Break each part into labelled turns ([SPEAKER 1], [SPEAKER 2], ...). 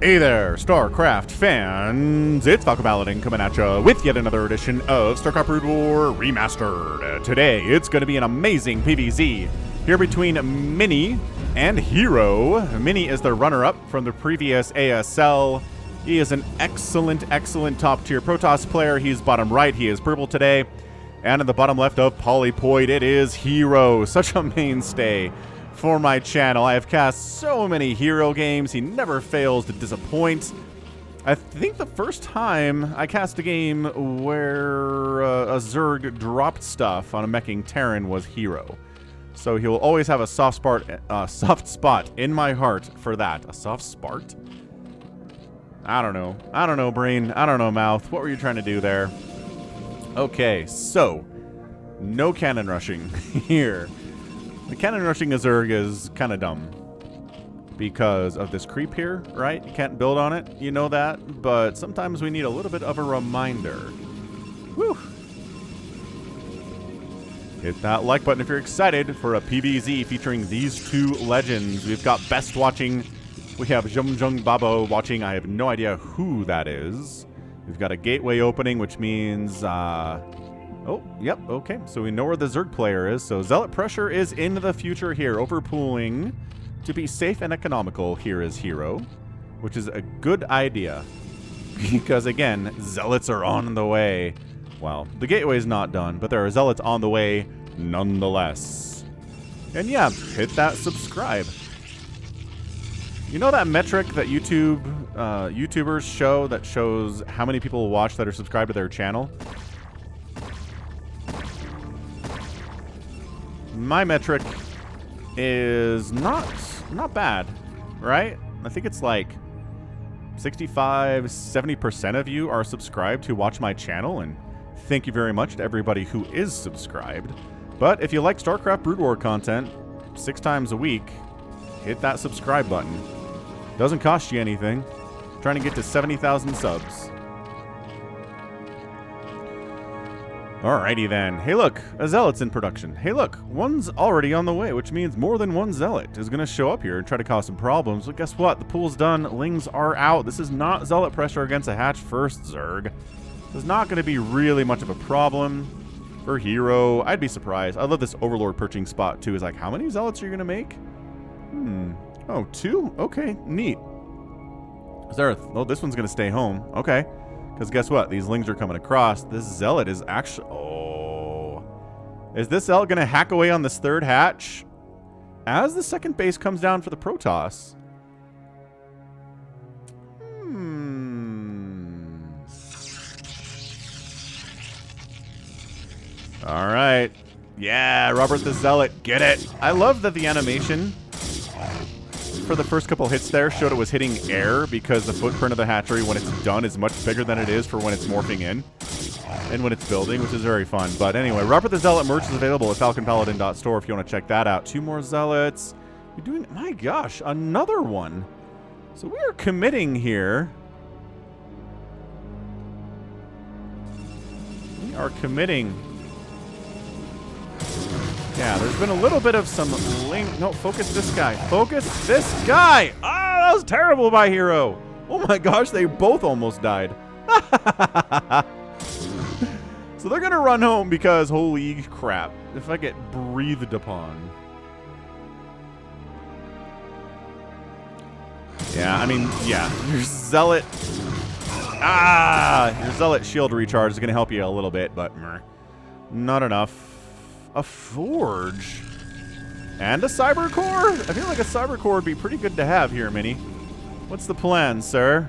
[SPEAKER 1] Hey there, StarCraft fans! It's Falcon Paladin coming at you with yet another edition of StarCraft Brood War Remastered. Today, it's going to be an amazing PvZ here between Mini and herO. Mini is the runner-up from the previous ASL. He is an excellent top-tier Protoss player. He's bottom right, he is purple today. And in the bottom left of Polypoid, it is herO, such a mainstay for my channel. I have cast so many herO games. He never fails to disappoint. I think the first time I cast a game where a Zerg dropped stuff on a meching Terran was herO. So he'll always have a soft spot in my heart for that. A soft spot? I don't know. I don't know, brain. I don't know, mouth. What were you trying to do there? Okay, so no cannon rushing here. The cannon rushing a Zerg is kind of dumb because of this creep here, right? You can't build on it, you know that, but sometimes we need a little bit of a reminder. Woo! Hit that like button if you're excited for a PvZ featuring these two legends. We've got Best watching. We have Jung Babo watching. I have no idea who that is. We've got a gateway opening, which means oh, yep, okay. So we know where the Zerg player is. So Zealot pressure is in the future here. Overpooling to be safe and economical here is herO, which is a good idea. Because, again, Zealots are on the way. Well, the gateway's not done, but there are Zealots on the way nonetheless. And yeah, hit that subscribe. You know that metric that YouTubers show that shows how many people watch that are subscribed to their channel? My metric is not bad, right? I think it's like 65–70% of you are subscribed who watch my channel, and thank you very much to everybody who is subscribed. But if you like StarCraft Brood War content 6 times a week, hit that subscribe button. Doesn't cost you anything. Trying to get to 70,000 subs. Alrighty then. Hey look, a Zealot's in production. Hey look, one's already on the way, which means more than one Zealot is going to show up here and try to cause some problems. But guess what? The pool's done. Lings are out. This is not Zealot pressure against a hatch first Zerg. This is not going to be really much of a problem for herO. I'd be surprised. I love this Overlord perching spot too. Is like, how many Zealots are you going to make? Oh, 2? Okay, neat. Is there oh, this one's going to stay home. Okay. Because guess what? These Lings are coming across. This Zealot is actually... Oh. Is this Zealot going to hack away on this third hatch? As the second base comes down for the Protoss. Alright. Yeah, Robert the Zealot. Get it. I love that the animation for the first couple hits there showed it was hitting air because the footprint of the hatchery when it's done is much bigger than it is for when it's morphing in and when it's building, which is very fun. But anyway, Robert the Zealot merch is available at falconpaladin.store if you want to check that out. 2 more Zealots. You're doing, my gosh, another one. So we are committing here. We are committing. Yeah, there's been a little bit of some no, focus this guy. Focus this guy! Ah, that was terrible by herO. Oh my gosh, they both almost died. So they're gonna run home because holy crap. If I get breathed upon. Yeah, I mean, yeah. Your Zealot. Your Zealot shield recharge is gonna help you a little bit, but not enough. A Forge and a Cyber Core? I feel like a Cyber Core would be pretty good to have here, Mini. What's the plan, sir?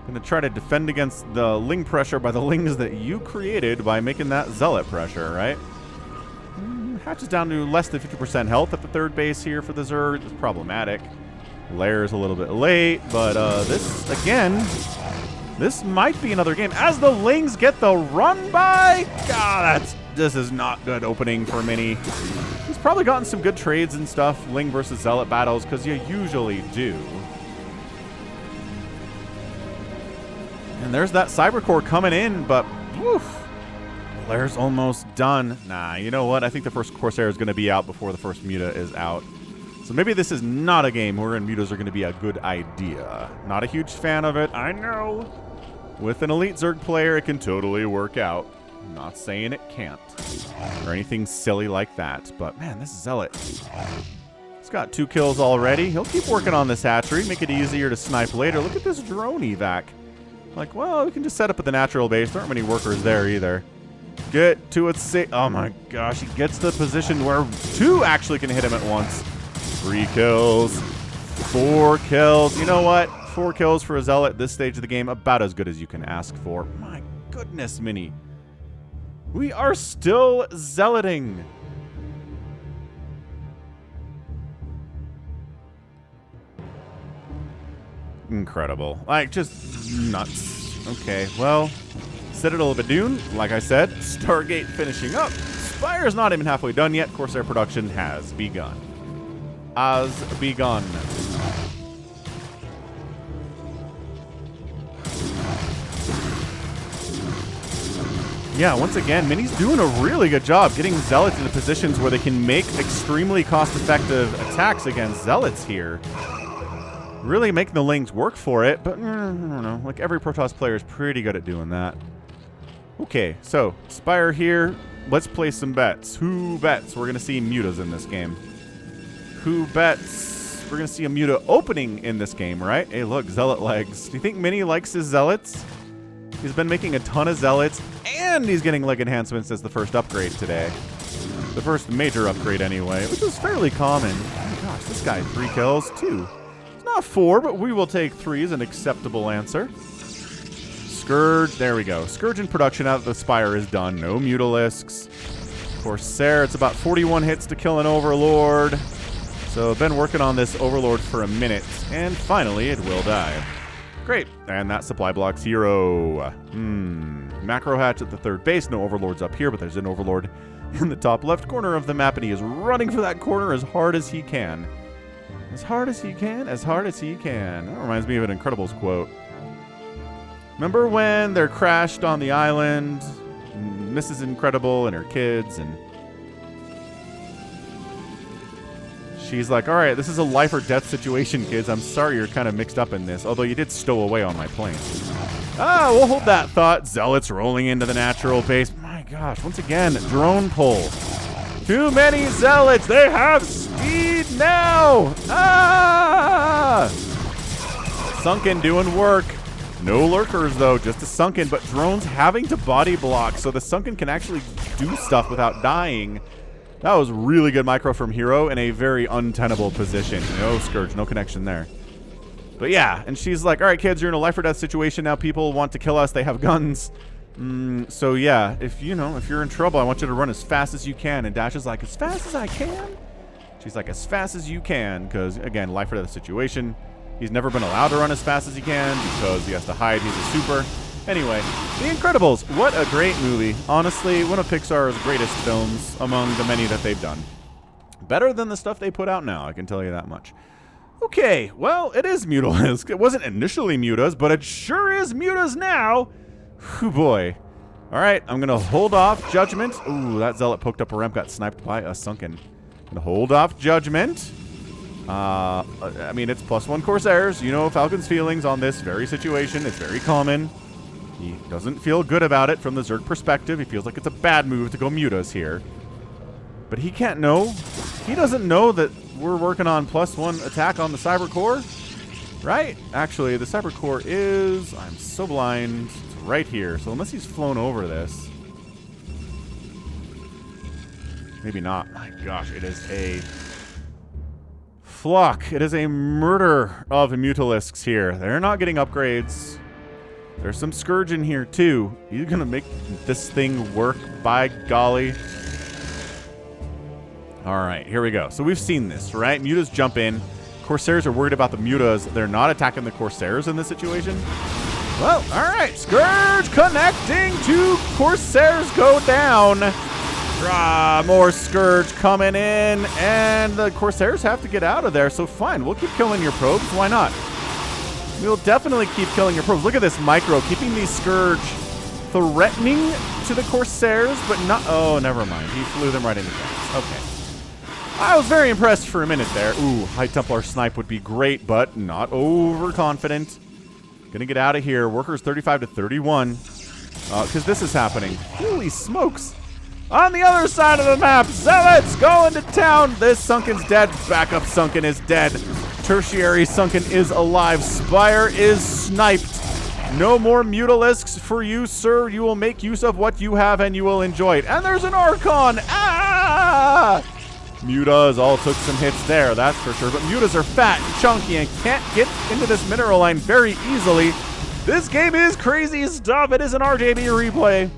[SPEAKER 1] Gonna try to defend against the Ling pressure by the Lings that you created by making that Zealot pressure, right? Hatch is down to less than 50% health at the third base here for the Zerg. It's problematic. Lair's a little bit late, but this, again, this might be another game. As the Lings get the run by, God, this is not good opening for Mini. He's probably gotten some good trades and stuff, Ling versus Zealot battles, because you usually do. And there's that Cyber Core coming in, but woof, Lair's almost done. Nah, you know what? I think the first Corsair is going to be out before the first Muta is out. So maybe this is not a game wherein mutas are going to be a good idea. Not a huge fan of it, I know. With an elite Zerg player, it can totally work out. I'm not saying it can't. Or anything silly like that. But man, this Zealot. He's got 2 kills already. He'll keep working on this hatchery, make it easier to snipe later. Look at this drone evac. Like, well, we can just set up at the natural base. There aren't many workers there either. Get to it. Oh my gosh, he gets to the position where 2 actually can hit him at once. 3 kills. 4 kills. You know what? 4 kills for a Zealot at this stage of the game. About as good as you can ask for. My goodness, Mini. We are still Zealoting. Incredible. Like, just nuts. Okay, well, Citadel of Adun, like I said, Stargate finishing up. Spire's not even halfway done yet. Corsair production has begun. Yeah, once again, Mini's doing a really good job getting Zealots into positions where they can make extremely cost-effective attacks against Zealots here. Really making the Lings work for it, but I don't know. Like, every Protoss player is pretty good at doing that. Okay, so, Spire here. Let's place some bets. Who bets we're going to see mutas in this game? Who bets we're going to see a muta opening in this game, right? Hey, look, Zealot legs. Do you think Mini likes his Zealots? He's been making a ton of Zealots, and he's getting leg enhancements as the first upgrade today. The first major upgrade, anyway, which is fairly common. Oh my gosh, this guy, 3 kills, 2. It's not 4, but we will take 3 as an acceptable answer. Scourge, there we go. Scourge in production out of the Spire is done. No Mutalisks. Corsair, it's about 41 hits to kill an Overlord. So, been working on this Overlord for a minute, and finally it will die. Great, and that supply blocks herO. Macro hatch at the 3rd base. No Overlords up here, but there's an Overlord in the top left corner of the map, and he is running for that corner as hard as he can. As hard as he can, as hard as he can. That reminds me of an Incredibles quote. Remember when they're crashed on the island? Mrs. Incredible and her kids, and she's like, all right, this is a life or death situation, kids. I'm sorry you're kind of mixed up in this, although you did stow away on my plane. We'll hold that thought. Zealots rolling into the natural base. My gosh, once again, drone pull. Too many Zealots. They have speed now. Sunken doing work. No lurkers, though, just a Sunken, but drones having to body block, so the Sunken can actually do stuff without dying. That was really good micro from herO in a very untenable position. No Scourge, no connection there. But yeah, and she's like, all right, kids, you're in a life or death situation now. People want to kill us. They have guns. So yeah, if you're in trouble, I want you to run as fast as you can. And Dash is like, as fast as I can? She's like, as fast as you can, because, again, life or death situation. He's never been allowed to run as fast as he can because he has to hide. He's a super. Anyway, The Incredibles. What a great movie. Honestly, one of Pixar's greatest films among the many that they've done. Better than the stuff they put out now, I can tell you that much. Okay, well, it is Mutalisk. It wasn't initially Mutas, but it sure is Mutas now. Whew, boy. All right, I'm going to hold off Judgment. Ooh, that Zealot poked up a ramp, got sniped by a Sunken. I'm going to hold off Judgment. I mean, it's +1 Corsairs. You know Falcon's feelings on this very situation. It's very common. He doesn't feel good about it from the Zerg perspective. He feels like it's a bad move to go mutas here. But he can't know. He doesn't know that we're working on +1 attack on the Cyber Core. Right? Actually, the Cyber Core is... I'm so blind. It's right here. So unless he's flown over this... Maybe not. My gosh, it is a... Flock. It is a murder of Mutalisks here. They're not getting upgrades. There's some Scourge in here, too. He's going to make this thing work, by golly. All right, here we go. So we've seen this, right? Mutas jump in. Corsairs are worried about the Mutas. They're not attacking the Corsairs in this situation. Well, all right. Scourge connecting. 2 Corsairs go down. More Scourge coming in, and the Corsairs have to get out of there, so fine. We'll keep killing your probes. Why not? We'll definitely keep killing your probes. Look at this micro, keeping these Scourge threatening to the Corsairs, but not... Oh, never mind. He flew them right into things. Okay. I was very impressed for a minute there. Ooh, High Templar snipe would be great, but not overconfident. Gonna get out of here. Workers 35 to 31. Because this is happening. Holy smokes. On the other side of the map, Zealots going to town. This Sunken's dead. Backup Sunken is dead. Tertiary Sunken is alive. Spire is sniped. No more Mutalisks for you, sir. You will make use of what you have and you will enjoy it. And there's an Archon. Ah! Mutas all took some hits there, that's for sure. But Mutas are fat and chunky and can't get into this mineral line very easily. This game is crazy stuff. It is an RJB replay. In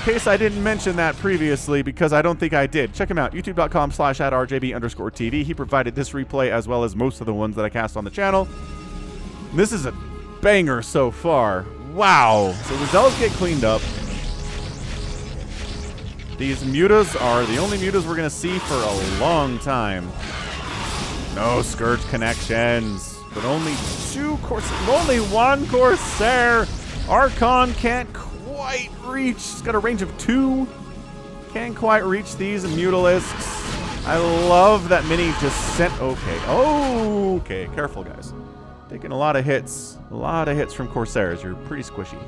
[SPEAKER 1] case I didn't mention that previously, because I don't think I did. Check him out, youtube.com/@RJB_TV. He provided this replay as well as most of the ones that I cast on the channel. This is a banger so far. Wow. So the Zealots get cleaned up. These mutas are the only mutas we're going to see for a long time. No Scourge connections, but only only one Corsair. Archon can't quite reach. He's got a range of 2. Can't quite reach these Mutalisks. I love that Mini just sent. Okay, careful guys. Taking a lot of hits. A lot of hits from Corsairs. You're pretty squishy.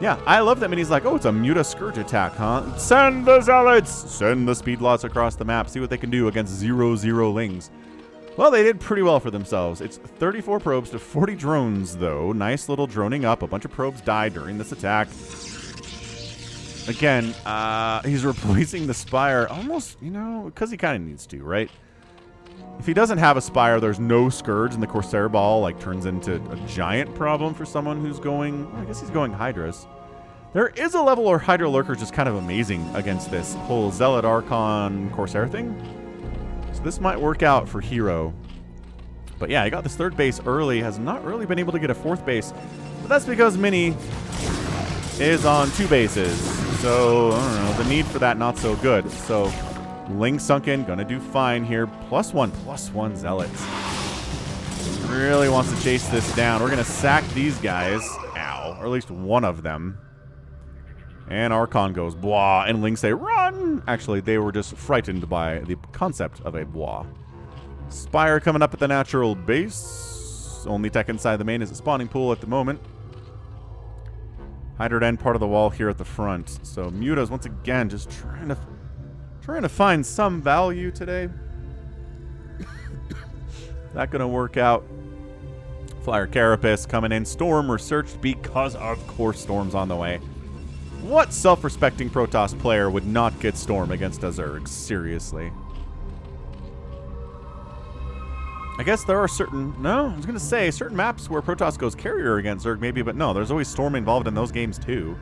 [SPEAKER 1] Yeah, I love that Mini's like, oh, it's a Muta Scourge attack, huh? Send the Zealots! Send the Speedlots across the map. See what they can do against 0/0 Lings. Well, they did pretty well for themselves. It's 34 probes to 40 drones, though. Nice little droning up. A bunch of probes died during this attack. Again, he's replacing the Spire almost, you know, because he kind of needs to, right? If he doesn't have a Spire, there's no Scourge, and the Corsair Ball like turns into a giant problem for someone who's going, I guess he's going Hydras. There is a level where Hydra Lurker is just kind of amazing against this whole Zealot Archon Corsair thing. So this might work out for herO. But yeah, he got this 3rd base early, has not really been able to get a 4th base. But that's because Mini is on 2 bases. So, I don't know, the need for that not so good. So, Ling Sunken, gonna do fine here. +1/+1 Zealots. Really wants to chase this down. We're gonna sack these guys. Ow. Or at least one of them. And Archon goes blah, and Ling say run! Actually, they were just frightened by the concept of a blah. Spire coming up at the natural base. Only tech inside the main is a spawning pool at the moment. Hydra end part of the wall here at the front. So Mutas once again just trying to find some value today. Not gonna work out. Flyer Carapace coming in. Storm researched because of course Storm's on the way. What self-respecting Protoss player would not get Storm against a Zerg? Seriously. I guess there are certain, no, I was gonna say certain maps where Protoss goes carrier against Zerg maybe, but no, there's always Storm involved in those games too.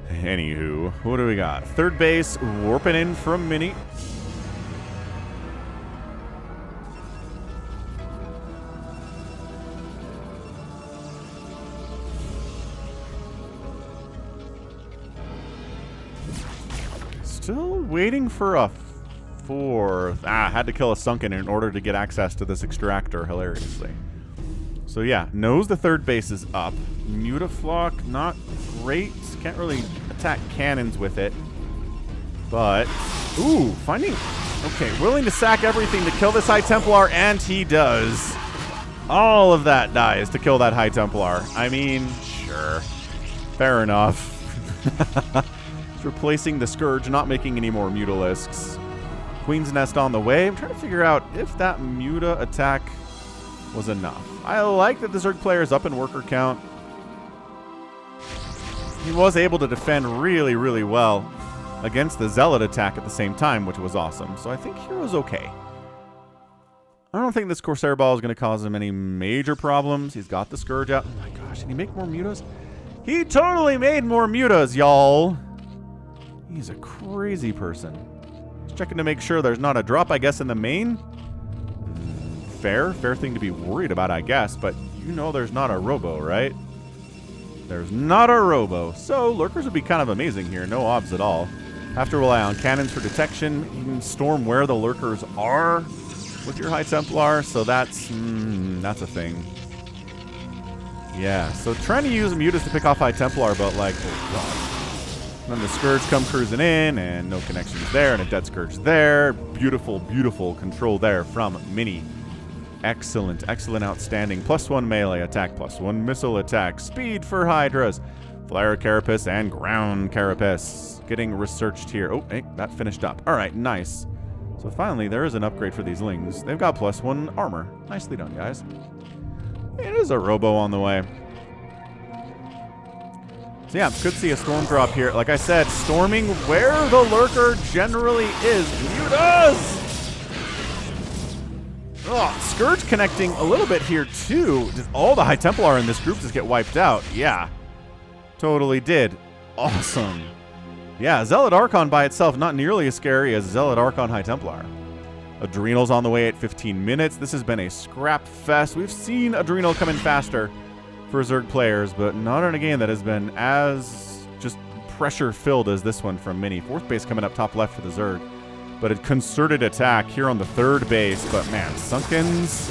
[SPEAKER 1] Anywho, what do we got? 3rd base, warping in from Mini. Still waiting for a 4th. Had to kill a Sunken in order to get access to this extractor, hilariously. So yeah, knows the 3rd base is up. Mutaflock, not great. Can't really attack cannons with it. But, ooh, finding, okay, willing to sack everything to kill this High Templar, and he does. All of that dies to kill that High Templar. I mean, sure. Fair enough. It's replacing the Scourge, not making any more Mutalisks. Queen's Nest on the way. I'm trying to figure out if that Muta attack was enough. I like that the Zerg player is up in worker count. He was able to defend really, really well against the Zealot attack at the same time, which was awesome. So I think herO's okay. I don't think this Corsair Ball is going to cause him any major problems. He's got the Scourge out. Oh my gosh, did he make more Mutas? He totally made more Mutas, y'all. He's a crazy person. Just checking to make sure there's not a drop, I guess, in the main. Fair thing to be worried about, I guess. But you know there's not a robo, right? There's not a robo. So Lurkers would be kind of amazing here. No obs at all. Have to rely on cannons for detection. You can storm where the Lurkers are with your High Templar. So that's a thing. Yeah, so trying to use Mutas to pick off High Templar, but like, oh god. And then the Scourge come cruising in, and no connections there, and a Dead Scourge there. Beautiful, beautiful control there from Mini. Excellent, excellent, outstanding. +1 melee attack, +1 missile attack. Speed for Hydras. Flare Carapace and Ground Carapace. Getting researched here. Oh, hey, that finished up. All right, nice. So finally, there is an upgrade for these Lings. They've got +1 armor. Nicely done, guys. It is a Robo on the way. So yeah, could see a storm drop here. Like I said, storming where the lurker generally is. Mutas! Oh, Scourge connecting a little bit here too. Did all the High Templar in this group just get wiped out? Yeah, totally did. Awesome. Yeah, Zealot Archon by itself, not nearly as scary as Zealot Archon High Templar. Adrenal's on the way at 15 minutes. This has been a scrap fest. We've seen Adrenal come in faster for Zerg players, but not in a game that has been as just pressure-filled as this one from Mini. 4th base coming up top left for the Zerg, but a concerted attack here on the 3rd base. But man, Sunkens,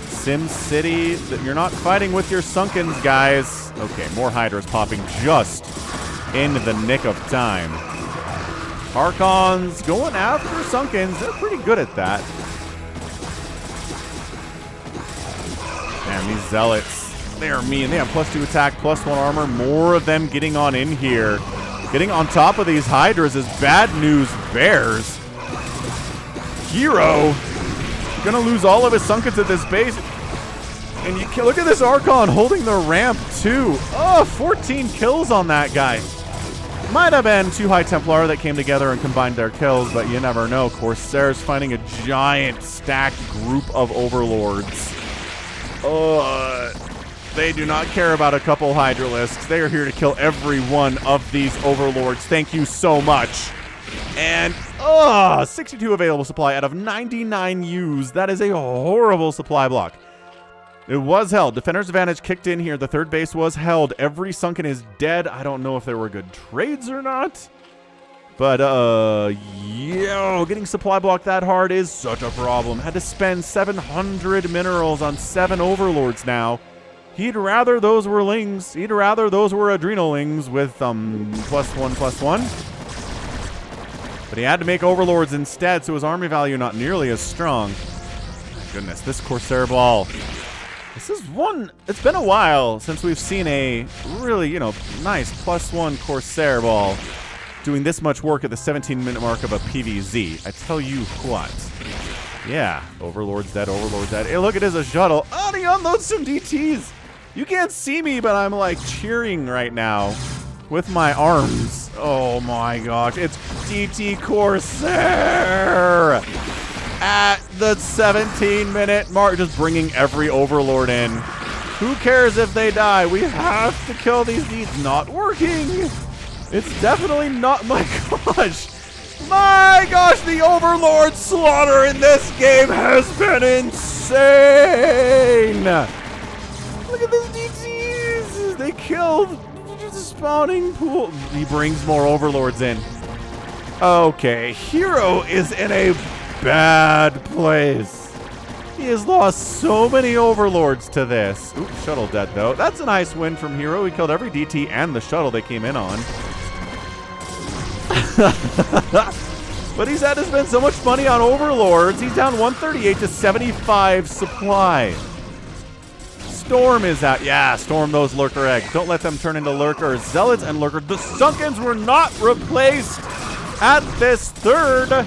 [SPEAKER 1] Sim City, you're not fighting with your Sunkens, guys. Okay, more Hydras popping just in the nick of time. Archons going after Sunkens. They're pretty good at that. Man, these Zealots, they are mean. They have +2 attack, +1 armor. More of them getting on in here. Getting on top of these Hydras is bad news bears. herO gonna lose all of his Sunkens at this base. And you can look at this Archon holding the ramp too. Oh, 14 kills on that guy. Might have been 2 High Templar that came together and combined their kills, but you never know. Corsairs finding a giant stacked group of Overlords. They do not care about a couple Hydralisks. They are here to kill every one of these Overlords. Thank you so much. And, 62 available supply out of 99 used. That is a horrible supply block. It was held. Defender's Advantage kicked in here. The 3rd base was held. Every Sunken is dead. I don't know if there were good trades or not. But, getting supply blocked that hard is such a problem. Had to spend 700 minerals on 7 Overlords now. He'd rather those were Lings. He'd rather those were Adrenal Lings with, +1/+1. But he had to make Overlords instead, so his army value not nearly as strong. My goodness, this Corsair Ball. This is one, it's been a while since we've seen a really, nice +1 Corsair Ball doing this much work at the 17-minute mark of a PvZ. I tell you what. Yeah, Overlord's dead, Overlord's dead. Hey, look, it is a shuttle. Oh, he unloads some DTs. You can't see me, but I'm like cheering right now with my arms. Oh my gosh, it's DT Corsair at the 17-minute mark, just bringing every Overlord in. Who cares if they die? We have to kill these Ds. Not working. It's definitely not. My gosh. My gosh, the Overlord slaughter in this game has been insane. Look at these DTs. They killed the spawning pool. He brings more Overlords in. Okay, herO is in a bad place. He has lost so many Overlords to this. Ooh, shuttle dead though. That's a nice win from herO. He killed every DT and the shuttle they came in on. But he's had to spend so much money on Overlords. He's down 138 to 75 supply. Storm is out. Yeah, storm those Lurker eggs. Don't let them turn into Lurkers. Zealots and Lurkers. The Sunkens were not replaced at this 3rd.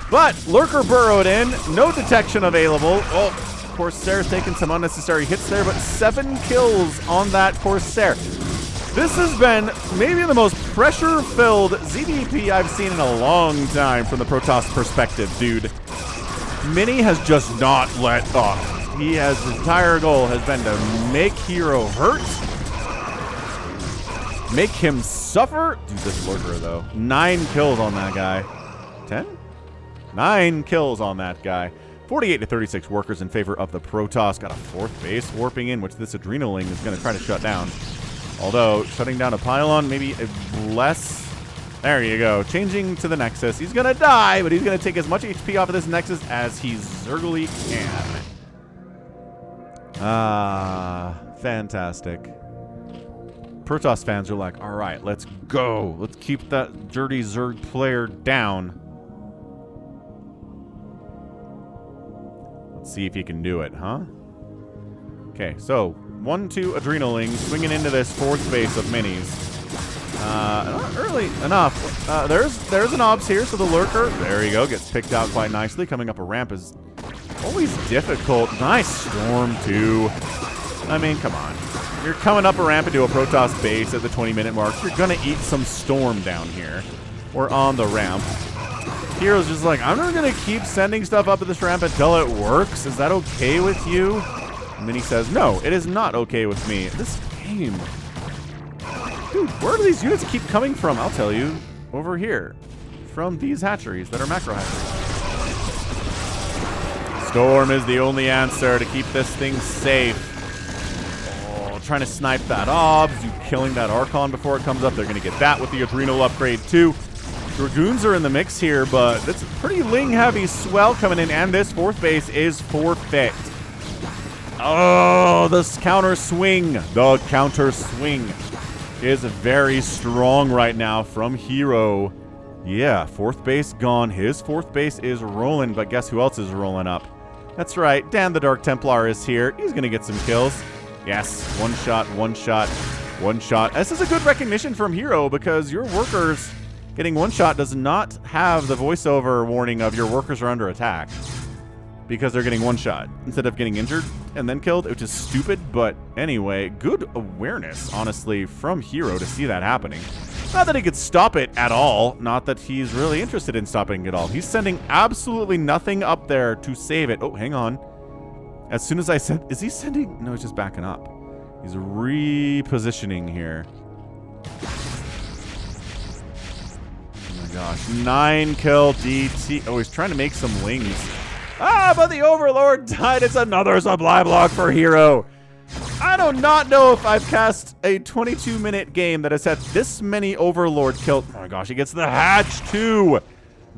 [SPEAKER 1] But Lurker burrowed in. No detection available. Oh, Corsair's taking some unnecessary hits there, but 7 kills on that Corsair. This has been maybe the most pressure-filled ZDP I've seen in a long time from the Protoss perspective, dude. Mini has just not let up. His entire goal has been to make herO hurt, make him suffer. Dude, this Lurker, though. 9 kills on that guy. 10? 9 kills on that guy. 48 to 36 workers in favor of the Protoss. Got a 4th base warping in, which this Adrenaling is going to try to shut down. Although, shutting down a pylon, maybe less. There you go. Changing to the Nexus. He's going to die, but he's going to take as much HP off of this Nexus as he zergly can. Ah, fantastic. Protoss fans are like, all right, let's go. Let's keep that dirty Zerg player down. Let's see if he can do it, huh? Okay, so 1-2 Adrenaling swinging into this fourth base of minis. Not early enough. There's an obs here, so the lurker, there you go, gets picked out quite nicely. Coming up a ramp is always difficult. Nice storm, too. I mean, come on. You're coming up a ramp into a Protoss base at the 20-minute mark. You're going to eat some storm down here. Or on the ramp. hero's just like, I'm not going to keep sending stuff up to this ramp until it works. Is that okay with you? And then he says, no, it is not okay with me. This game... Dude, where do these units keep coming from? I'll tell you. Over here. From these hatcheries that are macro hatcheries. Storm is the only answer to keep this thing safe. Oh, trying to snipe that obs. You killing that Archon before it comes up. They're going to get that with the Adrenal upgrade too. Dragoons are in the mix here, but it's a pretty Ling-heavy swell coming in, and this fourth base is forfeit. Oh, this counter swing. The counter swing is very strong right now from herO. Yeah, fourth base gone. His fourth base is rolling, but guess who else is rolling up? That's right, Dan the Dark Templar is here. He's going to get some kills. Yes, one shot, one shot, one shot. This is a good recognition from herO because your workers getting one shot does not have the voiceover warning of your workers are under attack because they're getting one shot instead of getting injured and then killed, which is stupid. But anyway, good awareness, honestly, from herO to see that happening. Not that he could stop it at all. Not that he's really interested in stopping it all. He's sending absolutely nothing up there to save it. Oh, hang on. As soon as I said, is he sending? No, he's just backing up. He's repositioning here. Oh my gosh. 9 kill DT. Oh, he's trying to make some wings. Ah, but the Overlord died. It's another supply block for herO. I do not know if I've cast a 22-minute game that has had this many Overlord killed. Oh my gosh, he gets the hatch too.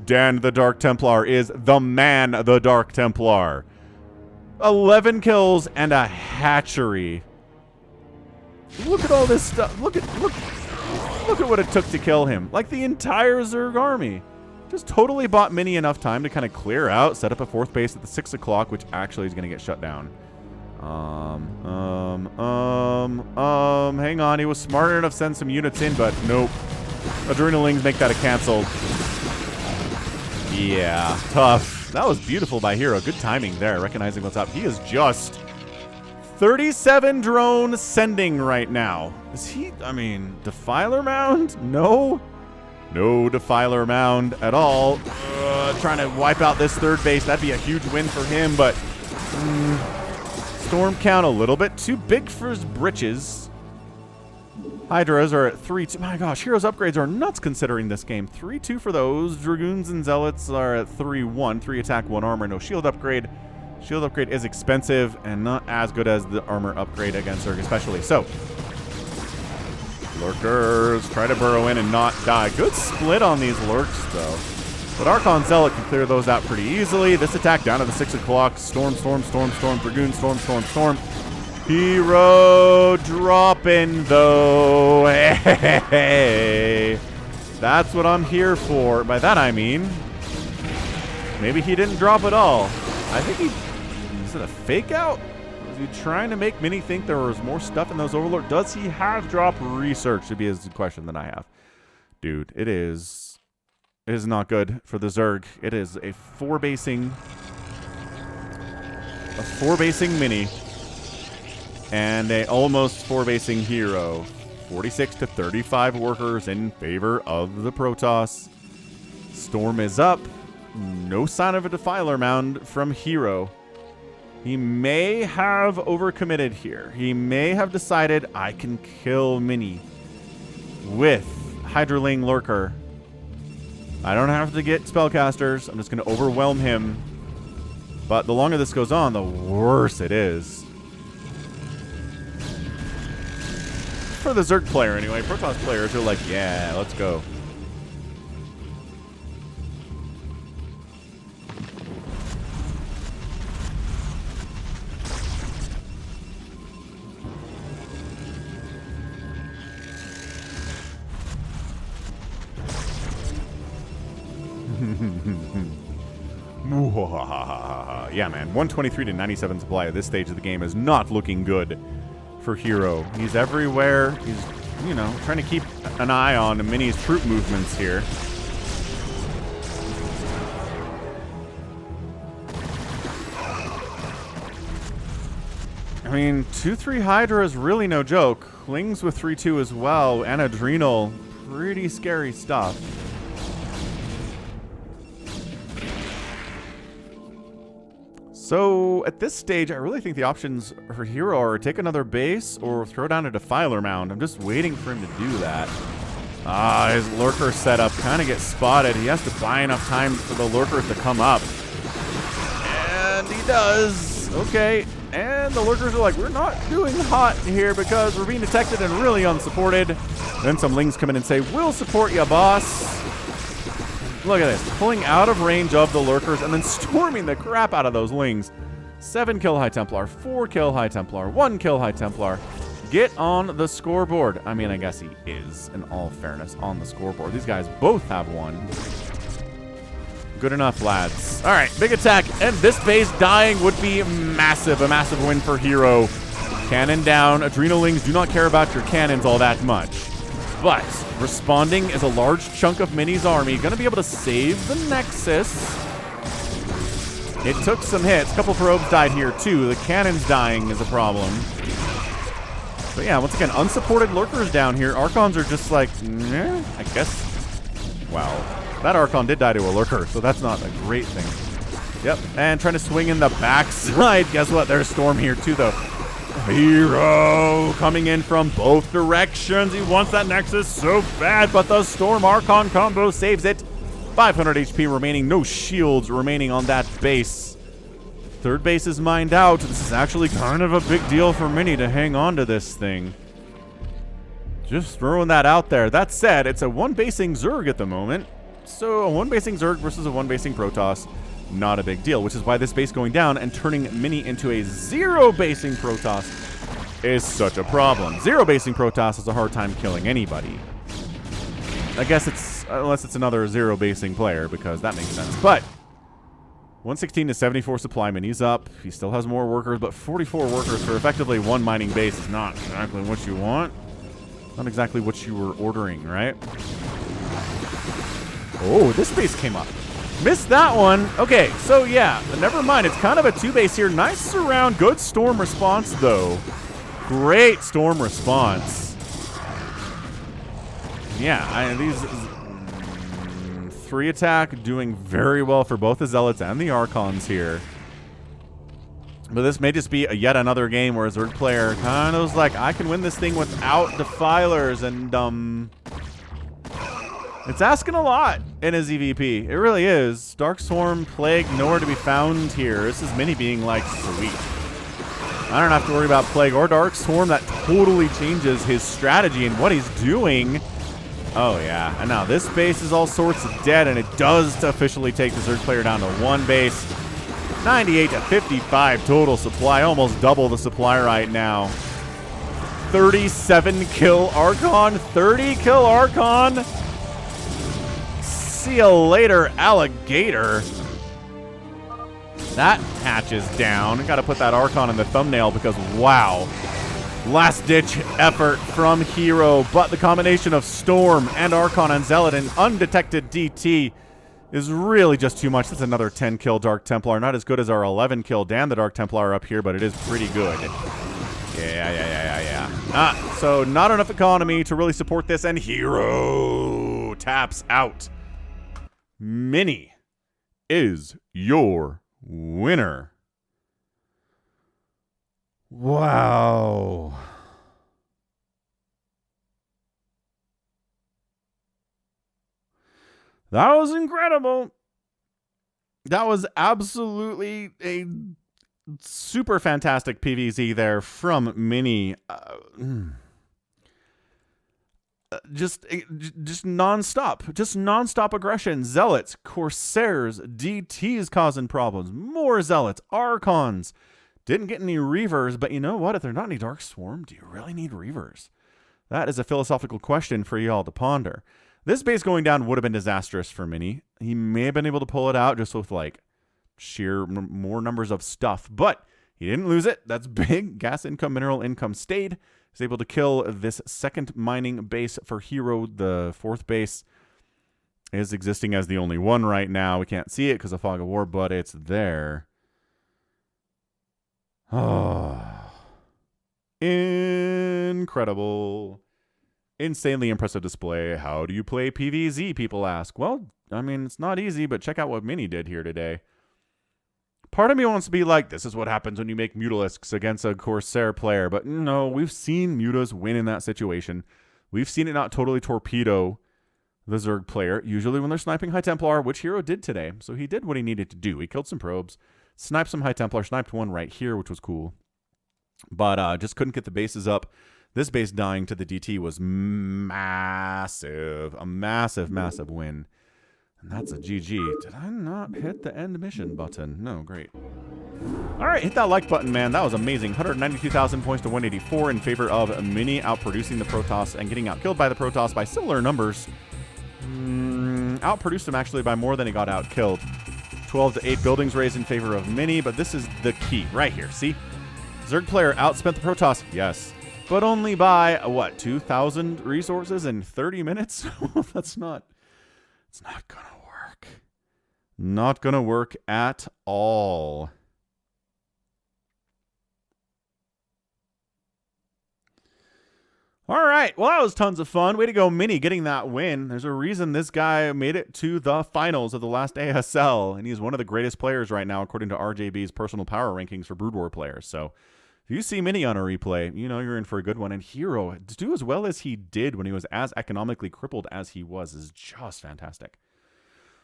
[SPEAKER 1] Dan the Dark Templar is the man, the Dark Templar. 11 kills and a hatchery. Look at all this stuff. Look at what it took to kill him. Like the entire Zerg army. Just totally bought Mini enough time to kind of clear out, set up a fourth base at the 6 o'clock, which actually is going to get shut down. Hang on. He was smart enough to send some units in, but nope. Adrenalings make that a canceled. Yeah, tough. That was beautiful by herO. Good timing there, recognizing what's up. He is just 37 drone sending right now. Is he, I mean, Defiler Mound? No. No Defiler Mound at all. Trying to wipe out this third base. That'd be a huge win for him, but... Storm count a little bit too big for his britches. Hydras are at 3-2. My gosh, hero's upgrades are nuts considering this game. 3-2 for those. Dragoons and Zealots are at 3-1. 3 attack, 1 armor, no shield upgrade. Shield upgrade is expensive and not as good as the armor upgrade against Zerg especially. So, Lurkers try to burrow in and not die. Good split on these Lurks though. But Archon Zealot can clear those out pretty easily. This attack down to the 6 o'clock. Storm, storm, storm, storm. Dragoon, storm, storm, storm. herO dropping though. Hey, that's what I'm here for. By that I mean, maybe he didn't drop at all. I think he, is it a fake out? Was he trying to make Mini think there was more stuff in those Overlord? Does he have drop research? Should be a question that I have. Dude, it is not good for the Zerg. It is a four basing Mini and a almost four basing herO. 46 to 35 workers in favor of the Protoss. Storm is up. No sign of a Defiler Mound from herO. He may have overcommitted here. He may have decided I can kill Mini with Hydraling Lurker. I don't have to get spellcasters. I'm just going to overwhelm him. But the longer this goes on, the worse it is. For the Zerg player, anyway. Protoss players are like, yeah, let's go. Yeah, man. 123 to 97 supply at this stage of the game is not looking good for herO. He's everywhere. He's, you know, trying to keep an eye on Mini's troop movements here. I mean, 2-3 Hydra is really no joke. Lings with 3-2 as well, and Adrenal. Pretty scary stuff. So, at this stage, I really think the options for herO are take another base or throw down a Defiler Mound. I'm just waiting for him to do that. His Lurker setup kind of gets spotted. He has to buy enough time for the Lurkers to come up. And he does. Okay. And the Lurkers are like, we're not doing hot here because we're being detected and really unsupported. Then some Lings come in and say, we'll support you, boss. Look at this. Pulling out of range of the Lurkers and then storming the crap out of those Lings. 7 kill High Templar, 4 kill High Templar, 1 kill High Templar. Get on the scoreboard. I mean, I guess he is, in all fairness, on the scoreboard. These guys both have 1. Good enough, lads. All right, big attack, and this base dying would be massive. A massive win for herO. Cannon down. Adrenalings do not care about your cannons all that much. But responding is a large chunk of Mini's army. Going to be able to save the Nexus. It took some hits. A couple of probes died here, too. The cannons dying is a problem. But yeah, once again, unsupported Lurkers down here. Archons are just like, meh, I guess. Wow. That Archon did die to a Lurker, so that's not a great thing. Yep, and trying to swing in the backside. Guess what? There's Storm here, too, though. herO coming in from both directions. He wants that Nexus so bad, but the Storm Archon combo saves it. 500 HP remaining, no shields remaining on that base. Third base is mined out. This is actually kind of a big deal for Mini to hang on to this thing. Just throwing that out there. That said, it's a one-basing Zerg at the moment. So a one-basing Zerg versus a one-basing Protoss, not a big deal, which is why this base going down and turning Mini into a zero-basing Protoss is such a problem. Zero-basing Protoss has a hard time killing anybody. I guess it's, unless it's another zero-basing player, because that makes sense. But 116 to 74 supply, Mini's up. He still has more workers, but 44 workers for effectively one mining base is not exactly what you want. Not exactly what you were ordering, right? Oh, this base came up. Missed that one. Okay, so yeah, never mind. It's kind of a 2-base here. Nice surround. Good storm response, though. Great storm response. Yeah, these 3 attack doing very well for both the Zealots and the Archons here. But this may just be yet another game where a Zerg player kind of was like, I can win this thing without Defilers, and it's asking a lot in his EVP. It really is. Dark Swarm, Plague, nowhere to be found here. This is Mini being like, sweet. I don't have to worry about Plague or Dark Swarm. That totally changes his strategy and what he's doing. Oh, yeah. And now this base is all sorts of dead, and it does officially take the Zerg player down to 1 base. 98 to 55 total supply. Almost double the supply right now. 37 kill Archon. 30 kill Archon. See you later, Alligator. That hatch is down. Got to put that Archon in the thumbnail because, wow. Last-ditch effort from herO, but the combination of Storm and Archon and Zealot and undetected DT is really just too much. That's another 10-kill Dark Templar. Not as good as our 11-kill Dan the Dark Templar up here, but it is pretty good. Yeah. So not enough economy to really support this, and herO taps out. Mini is your winner. Wow. That was incredible. That was absolutely a super fantastic PvZ there from Mini. Just nonstop. Just nonstop aggression. Zealots, Corsairs, DTs causing problems. More Zealots, Archons. Didn't get any Reavers, but you know what? If they're not any Dark Swarm, do you really need Reavers? That is a philosophical question for y'all to ponder. This base going down would have been disastrous for Mini. He may have been able to pull it out just with like sheer more numbers of stuff, but he didn't lose it. That's big. Gas income, mineral income stayed. He's able to kill this second mining base for herO. The fourth base is existing as the only one right now. We can't see it because of Fog of War, but it's there. Oh, incredible. Insanely impressive display. How do you play PvZ, people ask? Well, I mean, it's not easy, but check out what Mini did here today. Part of me wants to be like, this is what happens when you make Mutalisks against a Corsair player. But no, we've seen Mutas win in that situation. We've seen it not totally torpedo the Zerg player, usually when they're sniping High Templar, which herO did today. So he did what he needed to do. He killed some probes, sniped some High Templar, sniped one right here, which was cool. But just couldn't get the bases up. This base dying to the DT was massive. A massive, massive win. And that's a GG. Did I not hit the end mission button? No, great. All right, hit that like button, man. That was amazing. 192,000 points to 184 in favor of Mini, outproducing the Protoss and getting outkilled by the Protoss by similar numbers. Outproduced him actually by more than he got outkilled. 12 to 8 buildings raised in favor of Mini, but this is the key right here. See? Zerg player outspent the Protoss. Yes. But only by, what, 2,000 resources in 30 minutes? It's not gonna work. Not gonna work at all. All right, well, that was tons of fun. Way to go, Mini, getting that win. There's a reason this guy made it to the finals of the last ASL, and he's one of the greatest players right now, according to RJB's personal power rankings for Brood War players. So if you see Mini on a replay, you know you're in for a good one. And herO, to do as well as he did when he was as economically crippled as he was is just fantastic.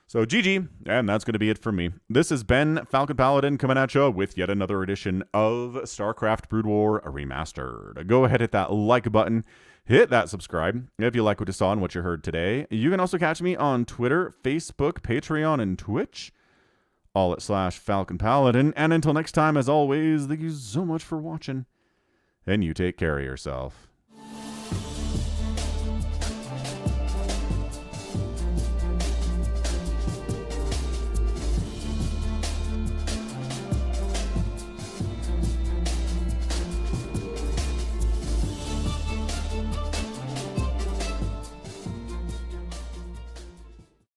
[SPEAKER 1] So GG, and that's going to be it for me. This has been Falcon Paladin coming at you with yet another edition of StarCraft Brood War Remastered. Go ahead, hit that like button, hit that subscribe if you like what you saw and what you heard today. You can also catch me on Twitter, Facebook, Patreon, and Twitch, all at /Falcon Paladin. And until next time, as always, thank you so much for watching, and you take care of yourself.